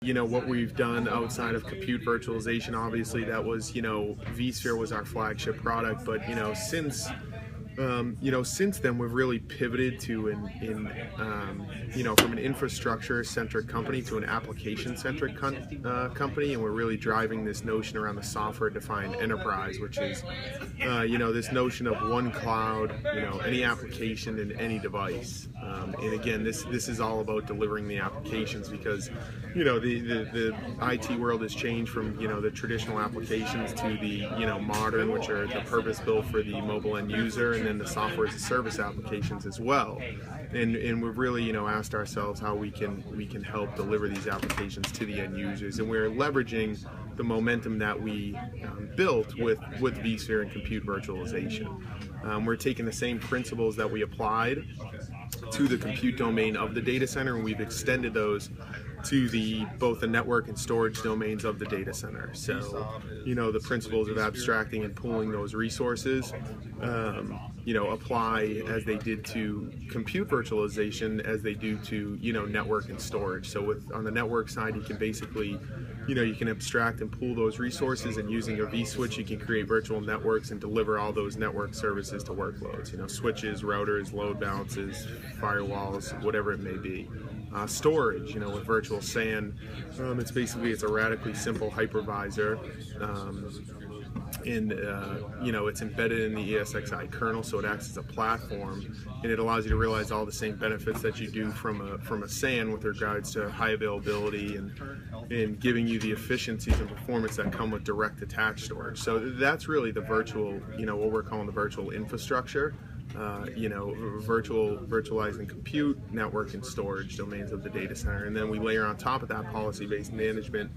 What we've done outside of compute virtualization, obviously that was, vSphere was our flagship product, but since then we've really pivoted to from an infrastructure-centric company to an application-centric company, and we're really driving this notion around the software-defined enterprise, which is, this notion of one cloud, any application and any device. And again, this is all about delivering the applications because, the IT world has changed from, the traditional applications to the, modern, which are the purpose-built for the mobile end user, and then the software as a service applications as well. And we've really, asked ourselves how we can help deliver these applications to the end users, and we're leveraging the momentum that we built with vSphere and compute virtualization. We're taking the same principles that we applied to the compute domain of the data center, and we've extended those to both the network and storage domains of the data center. So, the principles of abstracting and pooling those resources, apply as they did to compute virtualization as they do to, network and storage. So on the network side, you can basically, you can abstract and pool those resources, and using a vSwitch, you can create virtual networks and deliver all those network services to workloads, switches, routers, load balances, firewalls, whatever it may be. Storage, with virtual SAN, it's a radically simple hypervisor, and it's embedded in the ESXi kernel, so it acts as a platform, and it allows you to realize all the same benefits that you do from a SAN with regards to high availability and giving you the efficiencies and performance that come with direct attached storage. So that's really the virtual, what we're calling the virtual infrastructure. Virtualizing compute, network, and storage domains of the data center, and then we layer on top of that policy-based management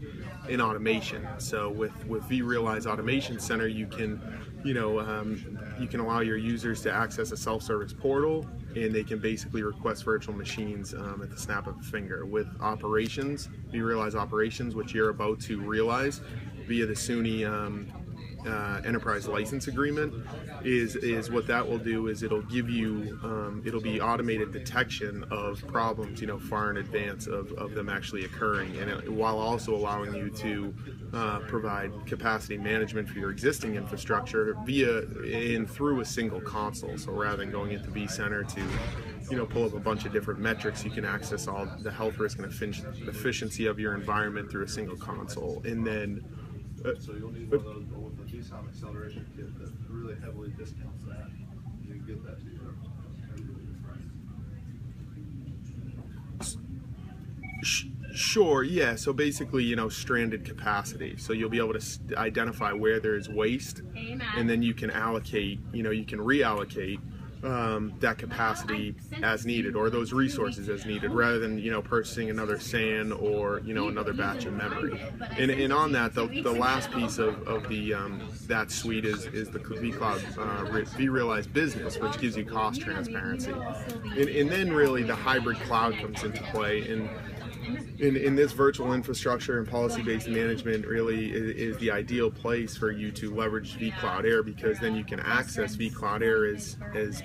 and automation. So with vRealize Automation Center, you can allow your users to access a self-service portal, and they can basically request virtual machines at the snap of a finger. With operations, vRealize Operations, which you're about to realize via the SUNY enterprise license agreement, is what that will do is it'll give you it'll be automated detection of problems far in advance of them actually occurring, and while also allowing you to provide capacity management for your existing infrastructure through a single console. So rather than going into vCenter to pull up a bunch of different metrics, you can access all the health risk and efficiency of your environment through a single console. And then so you'll need one of those with the GSOM acceleration kit that really heavily discounts that. You can get that to your price. Sure, yeah. So basically, stranded capacity. So you'll be able to identify where there's waste, and then you can allocate, you can reallocate that capacity as needed, or those resources as needed, rather than purchasing another SAN or another batch of memory. And on that, the last piece of the that suite is the vCloud vRealize Business, which gives you cost transparency. And then really the hybrid cloud comes into play. And in this virtual infrastructure and policy-based management really is the ideal place for you to leverage vCloud Air, because then you can access vCloud Air as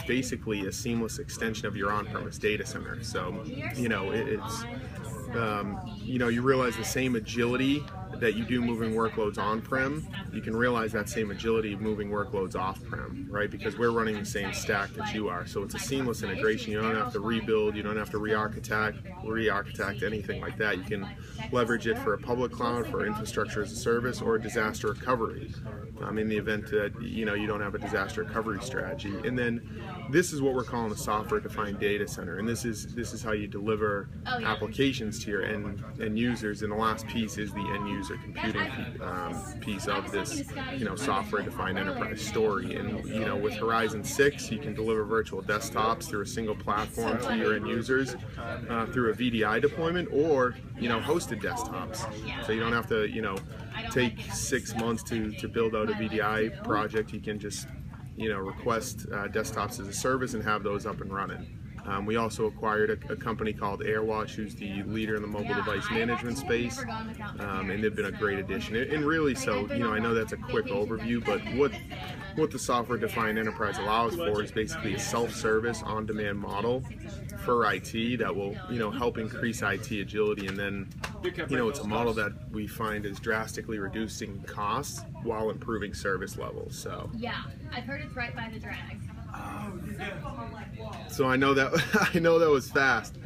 basically a seamless extension of your on-premise data center. So, you realize the same agility that you do moving workloads on-prem, you can realize that same agility moving workloads off-prem, right? Because we're running the same stack that you are. So it's a seamless integration. You don't have to rebuild, you don't have to re-architect anything like that. You can leverage it for a public cloud, for infrastructure as a service, or disaster recovery in the event that you don't have a disaster recovery strategy. And then this is what we're calling a software-defined data center, and this is how you deliver applications to your end users. And the last piece is the end user computing piece of this software-defined enterprise story. And with Horizon 6, you can deliver virtual desktops through a single platform to your end users through a VDI deployment, or hosted desktops. So you don't have to take 6 months to build out a VDI project. You can just request desktops as a service and have those up and running. We also acquired a company called AirWatch, who's the leader in the mobile device management space, and they've been a great addition. And really, so I know that's a quick overview, but what the software-defined enterprise allows for is basically a self-service, on-demand model for IT that will help increase IT agility, and then it's a model that we find is drastically reducing costs while improving service levels. So yeah, I've heard it's right by the drag. So I know that I know that was fast.